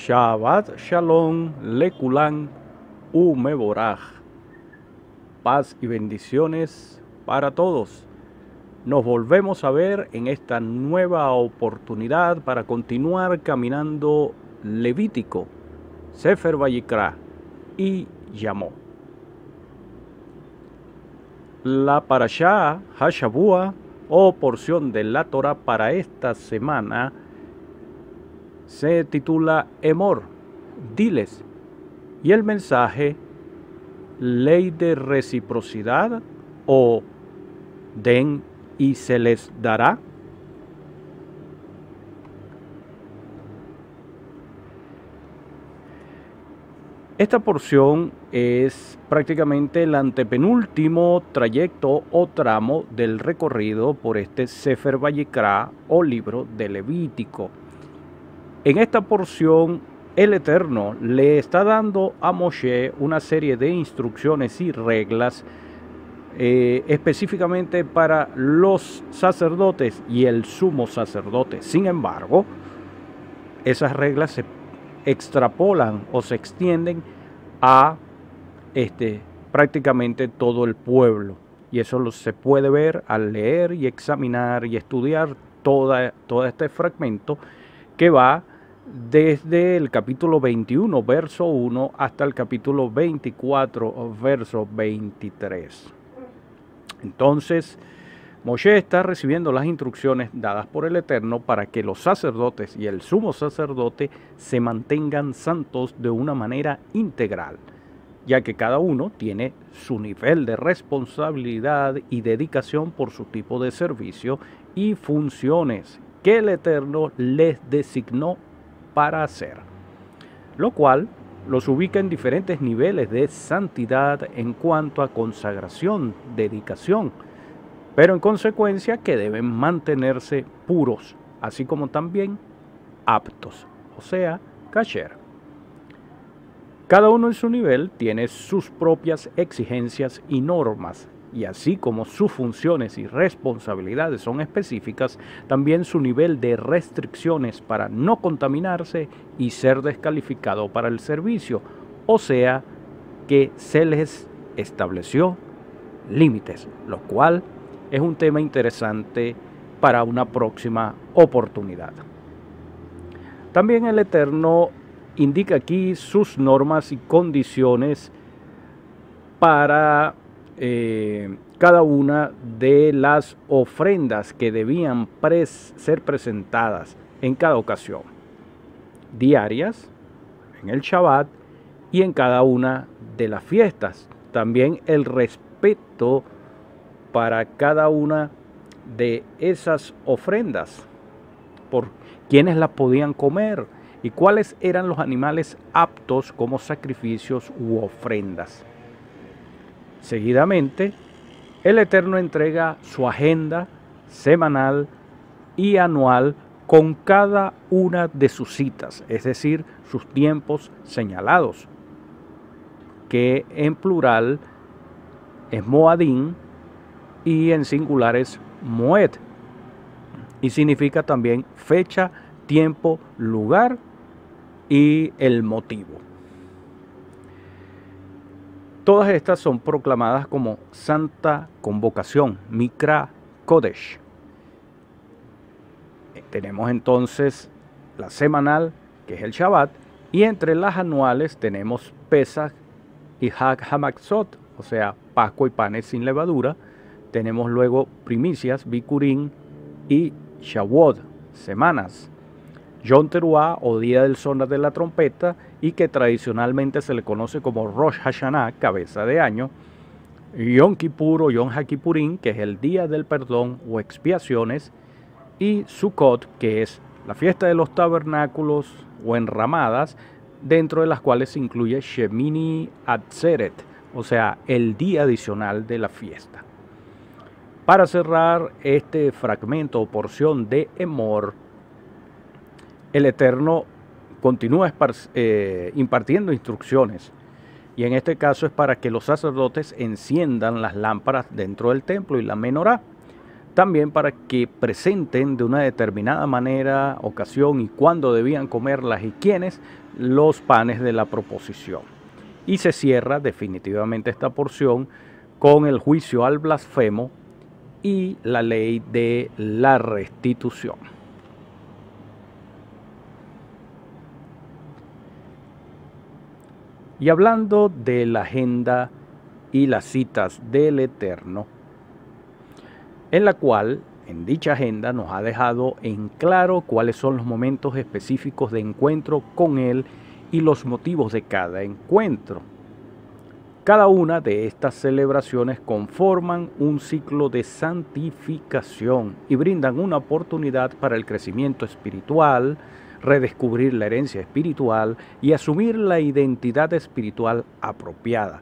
Shabbat Shalom, Lekulan, Umeboraj. Paz y bendiciones para todos. Nos volvemos a ver en esta nueva oportunidad para continuar caminando Levítico, Sefer Vayikra y Yamó. La Parashá Hashabua o porción de la Torah para esta semana se titula Emor, diles, y el mensaje, ley de reciprocidad o den y se les dará. Esta porción es prácticamente el antepenúltimo trayecto o tramo del recorrido por este Sefer Vayikra o libro de Levítico. En esta porción, el Eterno le está dando a Moshe una serie de instrucciones y reglas específicamente para los sacerdotes y el sumo sacerdote. Sin embargo, esas reglas se extrapolan o se extienden a prácticamente todo el pueblo. Y eso se puede ver al leer y examinar y estudiar todo este fragmento que va desde el capítulo 21, verso 1, hasta el capítulo 24, verso 23. Entonces, Moshe está recibiendo las instrucciones dadas por el Eterno para que los sacerdotes y el sumo sacerdote se mantengan santos de una manera integral, ya que cada uno tiene su nivel de responsabilidad y dedicación por su tipo de servicio y funciones que el Eterno les designó para hacer, lo cual los ubica en diferentes niveles de santidad en cuanto a consagración, dedicación, pero en consecuencia que deben mantenerse puros, así como también aptos, o sea, kasher. Cada uno en su nivel tiene sus propias exigencias y normas, y así como sus funciones y responsabilidades son específicas, también su nivel de restricciones para no contaminarse y ser descalificado para el servicio, o sea, que se les estableció límites, lo cual es un tema interesante para una próxima oportunidad. También el Eterno indica aquí sus normas y condiciones para cada una de las ofrendas que debían ser presentadas en cada ocasión, diarias, en el Shabbat y en cada una de las fiestas. También el respeto para cada una de esas ofrendas, por quienes las podían comer y cuáles eran los animales aptos como sacrificios u ofrendas. Seguidamente, el Eterno entrega su agenda semanal y anual con cada una de sus citas, es decir, sus tiempos señalados, que en plural es Moadim y en singular es Moed, y significa también fecha, tiempo, lugar y el motivo. Todas estas son proclamadas como Santa Convocación, Mikra Kodesh. Tenemos entonces la semanal, que es el Shabbat, y entre las anuales tenemos Pesach y Hag HaMatzot, o sea, Pascua y panes sin levadura. Tenemos luego primicias, Bikurim y Shavuot, semanas. Yom Teruah o Día del Son de la Trompeta, y que tradicionalmente se le conoce como Rosh Hashanah, cabeza de año. Yom Kippur o Yom HaKippurim, que es el Día del Perdón o Expiaciones. Y Sukkot, que es la fiesta de los tabernáculos o enramadas, dentro de las cuales se incluye Shemini Atzeret, o sea, el día adicional de la fiesta. Para cerrar este fragmento o porción de Emor, el Eterno continúa impartiendo instrucciones, y en este caso es para que los sacerdotes enciendan las lámparas dentro del templo y la menorá. también para que presenten de una determinada manera, ocasión y cuándo debían comerlas y quiénes los panes de la proposición. Y se cierra definitivamente esta porción con el juicio al blasfemo y la ley de la restitución. Y hablando de la agenda y las citas del Eterno, en la cual en dicha agenda nos ha dejado en claro cuáles son los momentos específicos de encuentro con Él y los motivos de cada encuentro. Cada una de estas celebraciones conforman un ciclo de santificación y brindan una oportunidad para el crecimiento espiritual, redescubrir la herencia espiritual y asumir la identidad espiritual apropiada.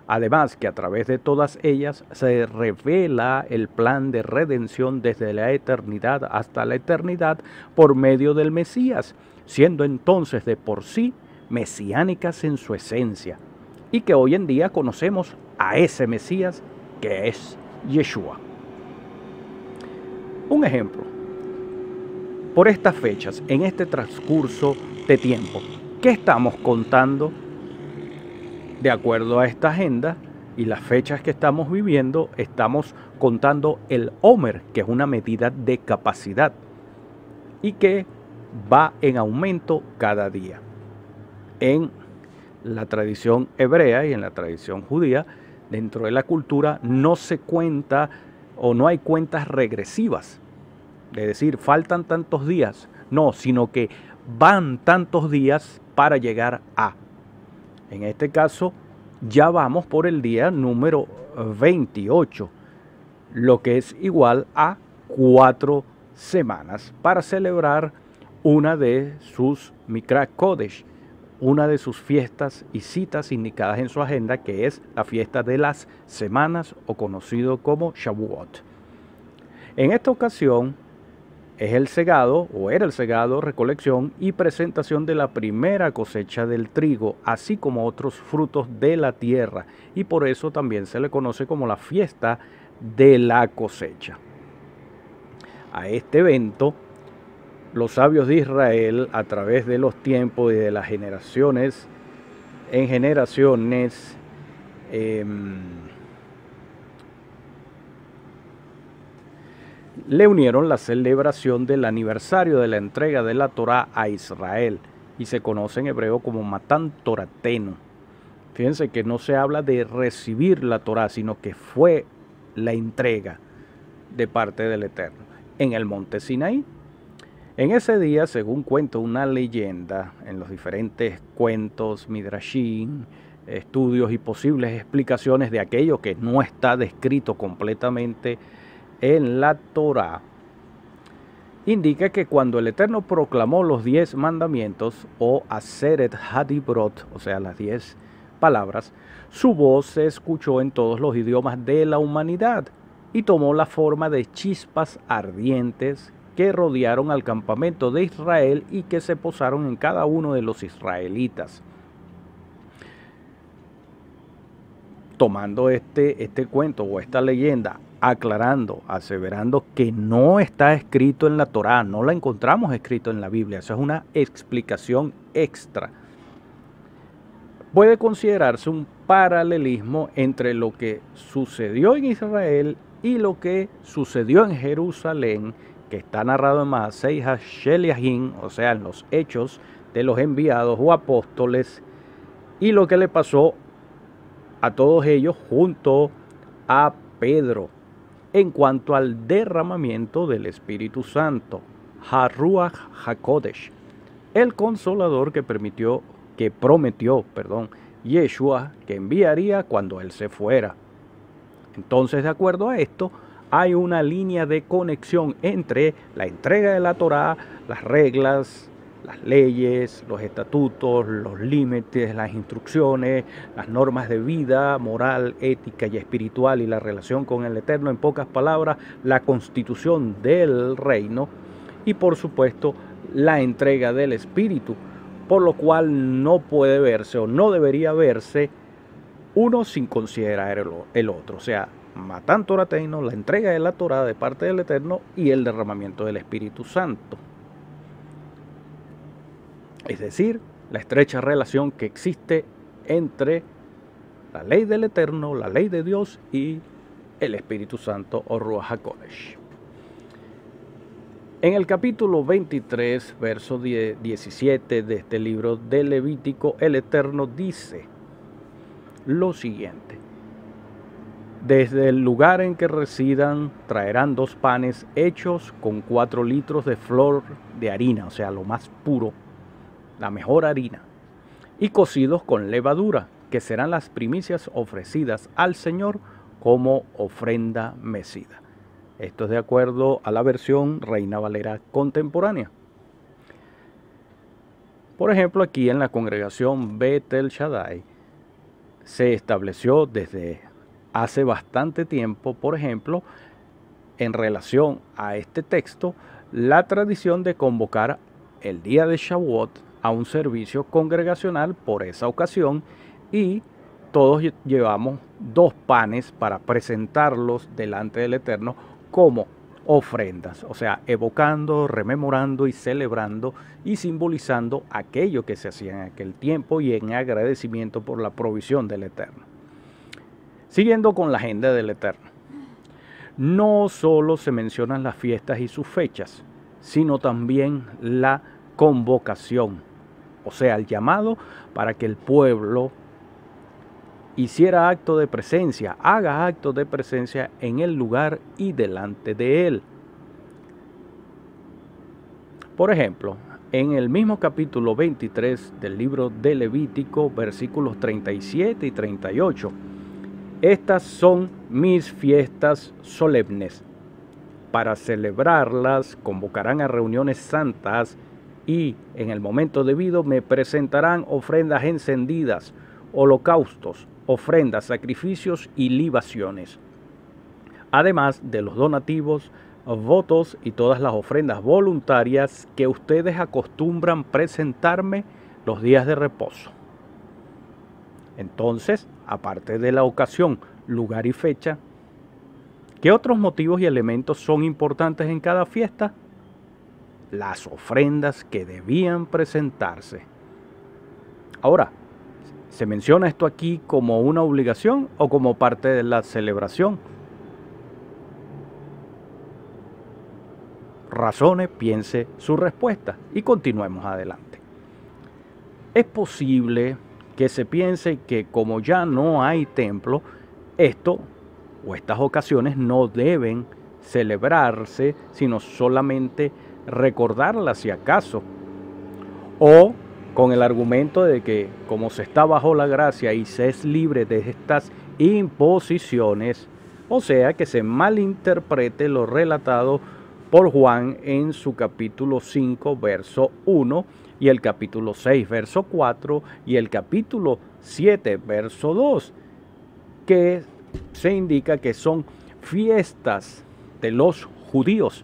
Además que a través de todas ellas se revela el plan de redención desde la eternidad hasta la eternidad por medio del Mesías, siendo entonces de por sí mesiánicas en su esencia, y que hoy en día conocemos a ese Mesías que es Yeshua. Un ejemplo, por estas fechas, en este transcurso de tiempo, ¿qué estamos contando? De acuerdo a esta agenda y las fechas que estamos viviendo, estamos contando el Omer, que es una medida de capacidad y que va en aumento cada día. En la tradición hebrea y en la tradición judía, dentro de la cultura, no se cuenta o no hay cuentas regresivas. Es decir, faltan tantos días. No, sino que van tantos días para llegar a. En este caso, ya vamos por el día número 28, lo que es igual a 4 semanas para celebrar una de sus Mikra Kodesh, una de sus fiestas y citas indicadas en su agenda, que es la fiesta de las semanas o conocido como Shavuot. En esta ocasión es el segado, o era el segado, recolección y presentación de la primera cosecha del trigo, así como otros frutos de la tierra, y por eso también se le conoce como la fiesta de la cosecha. A este evento, los sabios de Israel, a través de los tiempos y de las generaciones en generaciones, le unieron la celebración del aniversario de la entrega de la Torá a Israel, y se conoce en hebreo como Matán Torateno. Fíjense que no se habla de recibir la Torá, sino que fue la entrega de parte del Eterno en el monte Sinaí. En ese día, según cuenta una leyenda, en los diferentes cuentos, midrashim, estudios y posibles explicaciones de aquello que no está descrito completamente en la Torá, indica que cuando el Eterno proclamó los 10 mandamientos o Aseret Hadibrot, o sea, las 10 palabras, su voz se escuchó en todos los idiomas de la humanidad y tomó la forma de chispas ardientes que rodearon al campamento de Israel y que se posaron en cada uno de los israelitas. Tomando este cuento o esta leyenda, aclarando, aseverando que no está escrito en la Torá, no la encontramos escrito en la Biblia, eso es una explicación extra. Puede considerarse un paralelismo entre lo que sucedió en Israel y lo que sucedió en Jerusalén, que está narrado en Maasei HaSheliachim, o sea, en los hechos de los enviados o apóstoles, y lo que le pasó a todos ellos junto a Pedro en cuanto al derramamiento del Espíritu Santo, HaRuach HaKodesh, el consolador que prometió Yeshua que enviaría cuando él se fuera. Entonces, de acuerdo a esto, hay una línea de conexión entre la entrega de la Torá, las reglas, las leyes, los estatutos, los límites, las instrucciones, las normas de vida, moral, ética y espiritual y la relación con el Eterno, en pocas palabras, la constitución del reino y por supuesto la entrega del Espíritu, por lo cual no puede verse o no debería verse uno sin considerar el otro. O sea, Matan Torateino, la entrega de la Torá de parte del Eterno y el derramamiento del Espíritu Santo. Es decir, la estrecha relación que existe entre la ley del Eterno, la ley de Dios y el Espíritu Santo o Ruach HaKodesh. En el capítulo 23, verso 17 de este libro de Levítico, el Eterno dice lo siguiente: desde el lugar en que residan traerán 2 panes hechos con 4 litros de flor de harina, o sea, lo más puro, la mejor harina, y cocidos con levadura, que serán las primicias ofrecidas al Señor como ofrenda mecida. Esto es de acuerdo a la versión Reina Valera contemporánea. Por ejemplo, aquí en la congregación Bet El Shaddai se estableció desde hace bastante tiempo, por ejemplo, en relación a este texto, la tradición de convocar el día de Shavuot a un servicio congregacional por esa ocasión, y todos llevamos 2 panes para presentarlos delante del Eterno como ofrendas, o sea, evocando, rememorando y celebrando y simbolizando aquello que se hacía en aquel tiempo y en agradecimiento por la provisión del Eterno. Siguiendo con la agenda del Eterno, no solo se mencionan las fiestas y sus fechas, sino también la convocación, o sea, el llamado para que el pueblo hiciera acto de presencia, haga acto de presencia en el lugar y delante de él. Por ejemplo, en el mismo capítulo 23 del libro de Levítico, versículos 37 y 38, estas son mis fiestas solemnes. Para celebrarlas convocarán a reuniones santas y en el momento debido me presentarán ofrendas encendidas, holocaustos, ofrendas, sacrificios y libaciones, además de los donativos, votos y todas las ofrendas voluntarias que ustedes acostumbran presentarme los días de reposo. Entonces, aparte de la ocasión, lugar y fecha, ¿qué otros motivos y elementos son importantes en cada fiesta? Las ofrendas que debían presentarse. Ahora, ¿se menciona esto aquí como una obligación o como parte de la celebración? Razone, piense su respuesta y continuemos adelante. Es posible que se piense que como ya no hay templo, esto o estas ocasiones no deben celebrarse, sino solamente recordarlas si acaso, o con el argumento de que como se está bajo la gracia y se es libre de estas imposiciones, o sea que se malinterprete lo relatado por Juan en su capítulo 5, verso 1, y el capítulo 6, verso 4, y el capítulo 7, verso 2, que se indica que son fiestas de los judíos.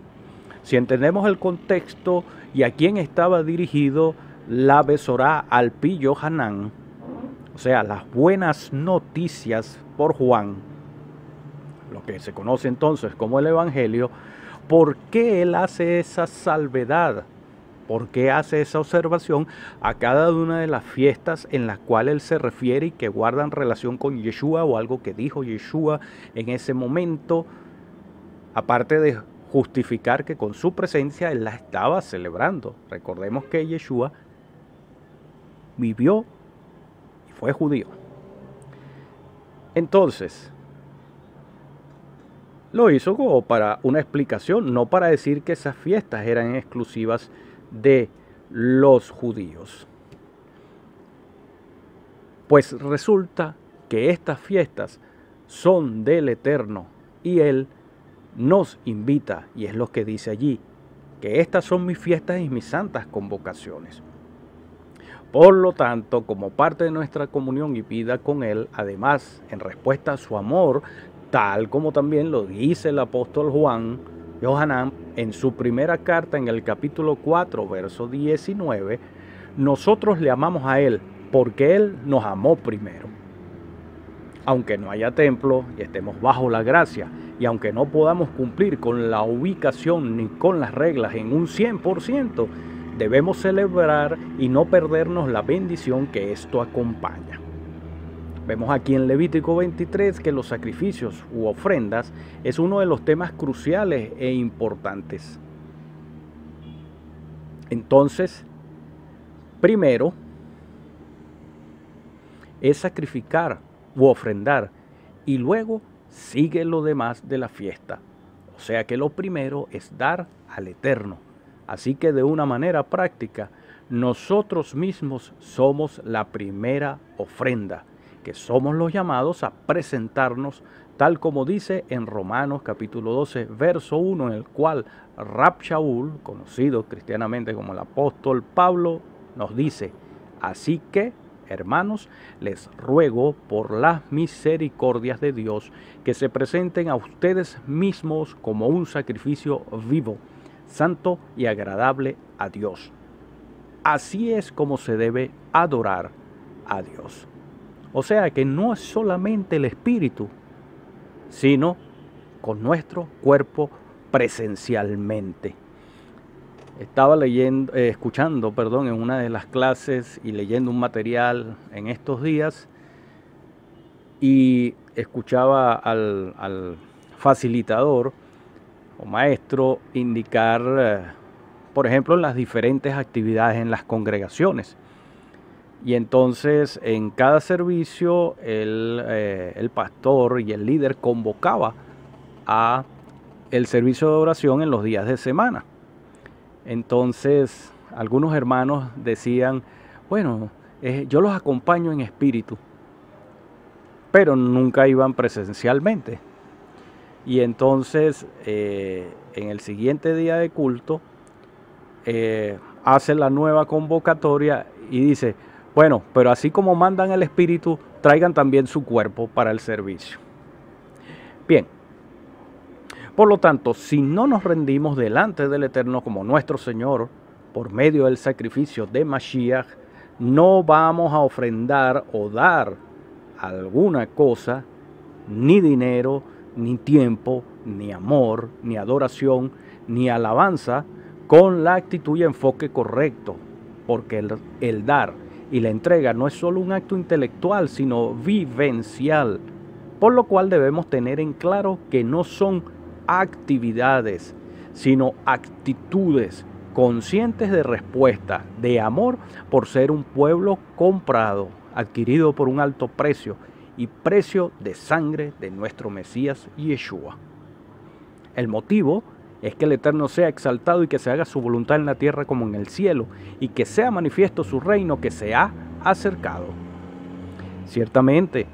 Si entendemos el contexto y a quién estaba dirigido la Besorá al Pi Yohanan, o sea, las buenas noticias por Juan, lo que se conoce entonces como el Evangelio, ¿por qué él hace esa salvedad? ¿Por qué hace esa observación a cada una de las fiestas en las cuales él se refiere y que guardan relación con Yeshua o algo que dijo Yeshua en ese momento? Aparte de justificar que con su presencia él la estaba celebrando. Recordemos que Yeshua vivió y fue judío. Entonces, lo hizo como para una explicación, no para decir que esas fiestas eran exclusivas de los judíos. Pues resulta que estas fiestas son del Eterno y Él nos invita, y es lo que dice allí, que estas son mis fiestas y mis santas convocaciones. Por lo tanto, como parte de nuestra comunión y vida con Él, además, en respuesta a su amor, tal como también lo dice el apóstol Juan, Yohanan, en su primera carta en el capítulo 4, verso 19, nosotros le amamos a Él porque Él nos amó primero. Aunque no haya templo y estemos bajo la gracia, y aunque no podamos cumplir con la ubicación ni con las reglas en un 100%, debemos celebrar y no perdernos la bendición que esto acompaña. Vemos aquí en Levítico 23 que los sacrificios u ofrendas es uno de los temas cruciales e importantes. Entonces, primero es sacrificar u ofrendar y luego sigue lo demás de la fiesta. O sea que lo primero es dar al Eterno. Así que de una manera práctica, nosotros mismos somos la primera ofrenda, que somos los llamados a presentarnos, tal como dice en Romanos capítulo 12, verso 1, en el cual Rab Shaul, conocido cristianamente como el apóstol Pablo, nos dice: así que, hermanos, les ruego por las misericordias de Dios que se presenten a ustedes mismos como un sacrificio vivo, santo y agradable a Dios. Así es como se debe adorar a Dios. O sea que no es solamente el espíritu, sino con nuestro cuerpo presencialmente. Estaba escuchando en una de las clases y leyendo un material en estos días, y escuchaba al facilitador o maestro indicar, por ejemplo, las diferentes actividades en las congregaciones. Y entonces en cada servicio el pastor y el líder convocaba a el servicio de oración en los días de semana. Entonces algunos hermanos decían: bueno, yo los acompaño en espíritu, pero nunca iban presencialmente. Y entonces en el siguiente día de culto hace la nueva convocatoria y dice: bueno, pero así como mandan el espíritu, traigan también su cuerpo para el servicio. Bien, por lo tanto, si no nos rendimos delante del Eterno como nuestro Señor por medio del sacrificio de Mashiach, no vamos a ofrendar o dar alguna cosa, ni dinero, ni tiempo, ni amor, ni adoración, ni alabanza, con la actitud y enfoque correcto, porque el dar y la entrega no es solo un acto intelectual, sino vivencial, por lo cual debemos tener en claro que no son actividades, sino actitudes conscientes de respuesta, de amor por ser un pueblo comprado, adquirido por un alto precio y precio de sangre de nuestro Mesías Yeshua. El motivo es que el Eterno sea exaltado y que se haga su voluntad en la tierra como en el cielo, y que sea manifiesto su reino que se ha acercado. Ciertamente,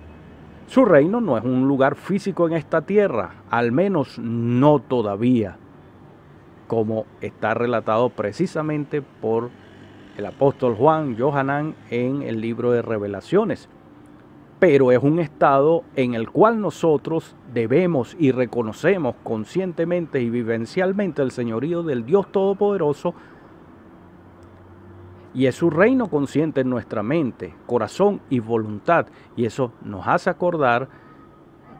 su reino no es un lugar físico en esta tierra, al menos no todavía, como está relatado precisamente por el apóstol Juan Yohanan en el libro de Revelaciones. Pero es un estado en el cual nosotros debemos y reconocemos conscientemente y vivencialmente el señorío del Dios Todopoderoso, y es su reino consciente en nuestra mente, corazón y voluntad, y eso nos hace acordar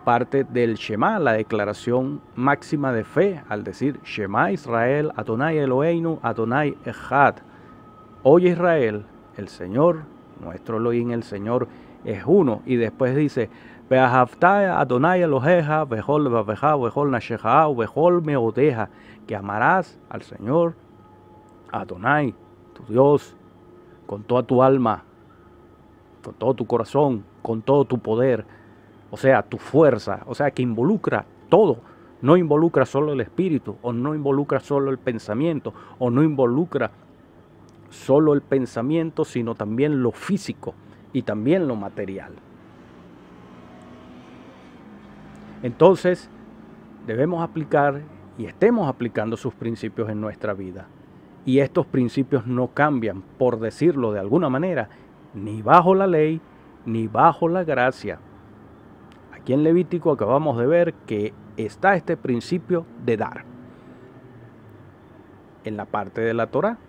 parte del Shema, la declaración máxima de fe, al decir: Shema Israel, Adonai Eloheinu, Adonai Echad. Oye Israel, el Señor, nuestro Elohim, el Señor es uno. Y después dice: Ve'ahavta Adonai Eloheja, vechol vaveja, vechol nasheja, vechol meodeja, que amarás al Señor, Adonai, tu Dios, con toda tu alma, con todo tu corazón, con todo tu poder, o sea, tu fuerza, o sea, que involucra todo. No involucra solo el espíritu, o no involucra solo el pensamiento, o no involucra solo el pensamiento, sino también lo físico y también lo material. Entonces, debemos aplicar y estemos aplicando sus principios en nuestra vida. Y estos principios no cambian, por decirlo de alguna manera, ni bajo la ley, ni bajo la gracia. Aquí en Levítico acabamos de ver que está este principio de dar en la parte de la Torá.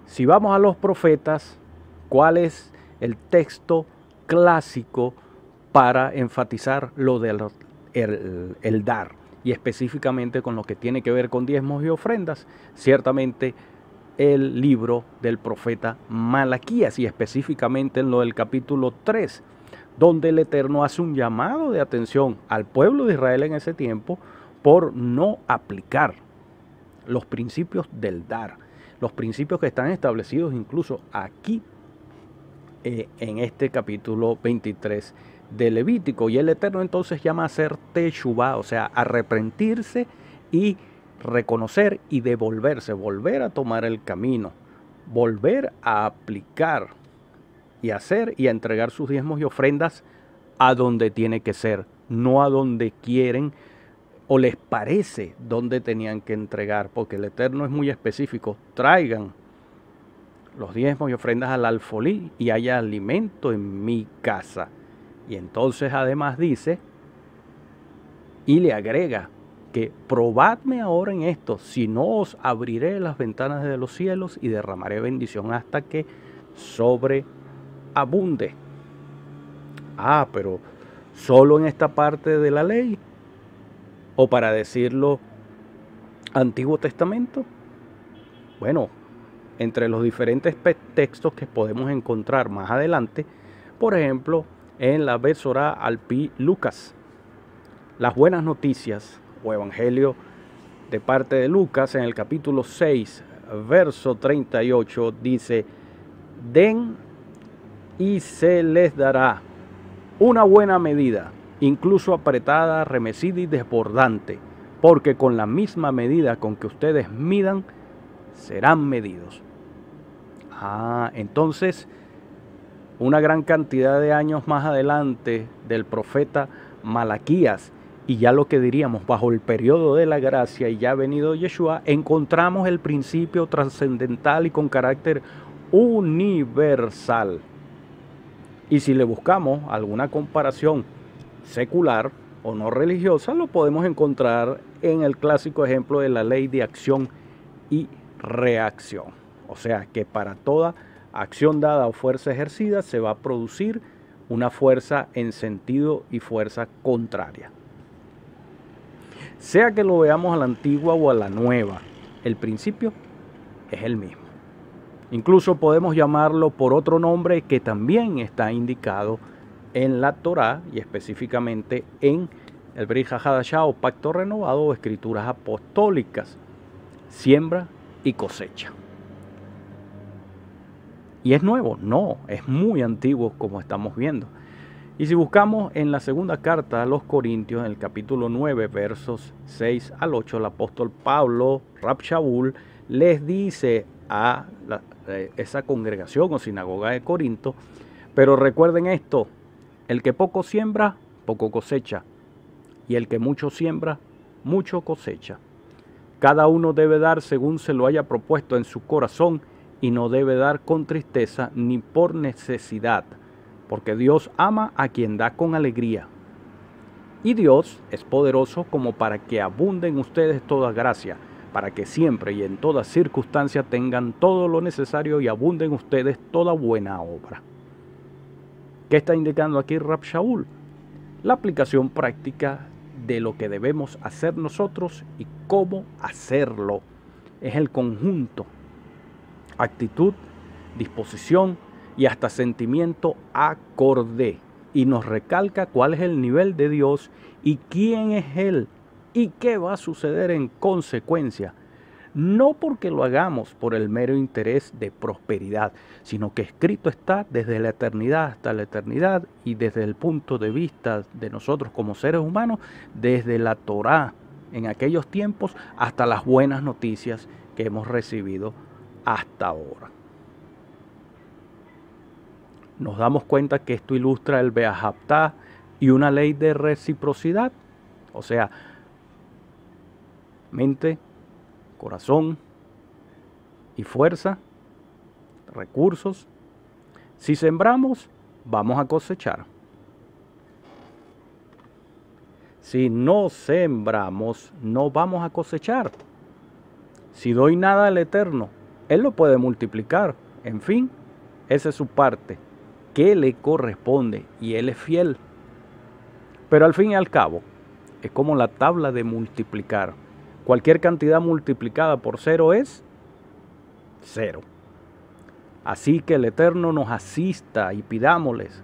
Si vamos a los profetas, ¿cuál es el texto clásico para enfatizar lo del el dar, y específicamente con lo que tiene que ver con diezmos y ofrendas, ciertamente el libro del profeta Malaquías, y específicamente en lo del capítulo 3, donde el Eterno hace un llamado de atención al pueblo de Israel en ese tiempo por no aplicar los principios del dar, los principios que están establecidos incluso aquí en este capítulo 23 de Levítico. Y el Eterno entonces llama a hacer teshuvá, o sea, arrepentirse y reconocer y devolverse, volver a tomar el camino, volver a aplicar y hacer y a entregar sus diezmos y ofrendas a donde tiene que ser, no a donde quieren o les parece donde tenían que entregar, porque el Eterno es muy específico. Traigan los diezmos y ofrendas al alfolí y haya alimento en mi casa. Y entonces además dice y le agrega que probadme ahora en esto, si no os abriré las ventanas de los cielos y derramaré bendición hasta que sobreabunde. Ah, pero solo en esta parte de la ley, o para decirlo Antiguo Testamento. Bueno, entre los diferentes textos que podemos encontrar más adelante, por ejemplo, en la Besorá al Pi Lucas, las buenas noticias o evangelio de parte de Lucas, en el capítulo 6, verso 38, dice: den y se les dará una buena medida, incluso apretada, remecida y desbordante, porque con la misma medida con que ustedes midan, serán medidos. Entonces, una gran cantidad de años más adelante del profeta Malaquías, y ya lo que diríamos bajo el periodo de la gracia y ya ha venido Yeshua, encontramos el principio trascendental y con carácter universal. Y si le buscamos alguna comparación secular o no religiosa, lo podemos encontrar en el clásico ejemplo de la ley de acción y reacción. O sea que para toda acción dada o fuerza ejercida se va a producir una fuerza en sentido y fuerza contraria. Sea que lo veamos a la antigua o a la nueva, el principio es el mismo. Incluso podemos llamarlo por otro nombre que también está indicado en la Torá y específicamente en el Brit Hadashah o Pacto Renovado o Escrituras Apostólicas: siembra y cosecha. ¿Y es nuevo? No, es muy antiguo, como estamos viendo. Y si buscamos en la segunda carta a los Corintios, en el capítulo 9, versos 6 al 8, el apóstol Pablo, Rab Shaul, les dice a esa congregación o sinagoga de Corinto: pero recuerden esto, el que poco siembra, poco cosecha, y el que mucho siembra, mucho cosecha. Cada uno debe dar según se lo haya propuesto en su corazón, y no debe dar con tristeza ni por necesidad, porque Dios ama a quien da con alegría. Y Dios es poderoso como para que abunde en ustedes toda gracia, para que siempre y en toda circunstancia tengan todo lo necesario y abunde en ustedes toda buena obra. ¿Qué está indicando aquí Rab Shaul? La aplicación práctica de lo que debemos hacer nosotros y cómo hacerlo. Es el conjunto, actitud, disposición y hasta sentimiento acorde. Y nos recalca cuál es el nivel de Dios y quién es Él y qué va a suceder en consecuencia. No porque lo hagamos por el mero interés de prosperidad, sino que escrito está desde la eternidad hasta la eternidad y desde el punto de vista de nosotros como seres humanos, desde la Torá en aquellos tiempos hasta las buenas noticias que hemos recibido hasta ahora. Nos damos cuenta que esto ilustra el Beahaptá y una ley de reciprocidad, o sea, mente, corazón y fuerza, recursos. Si sembramos, vamos a cosechar. Si no sembramos, no vamos a cosechar. Si doy nada al Eterno, Él lo puede multiplicar. En fin, esa es su parte, que le corresponde, y Él es fiel. Pero al fin y al cabo, es como la tabla de multiplicar. Cualquier cantidad multiplicada por cero es cero. Así que el Eterno nos asista y pidámosles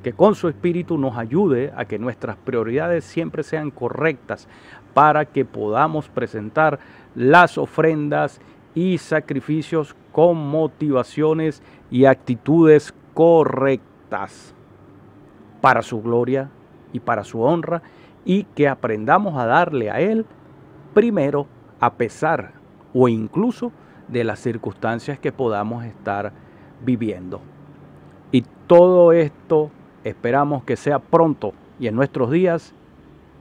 que con su Espíritu nos ayude a que nuestras prioridades siempre sean correctas para que podamos presentar las ofrendas y sacrificios con motivaciones y actitudes correctas para su gloria y para su honra, y que aprendamos a darle a Él primero, a pesar o incluso de las circunstancias que podamos estar viviendo. Y todo esto esperamos que sea pronto y en nuestros días.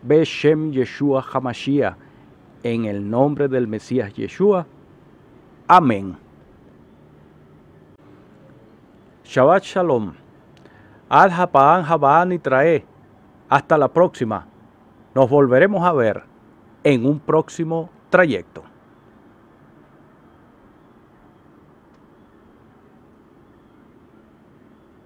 Beshem Yeshua Hamashiach, en el nombre del Mesías Yeshua. Amén. Shabbat Shalom. Ad Hapaan Habaan y Trae. Hasta la próxima. Nos volveremos a ver en un próximo trayecto.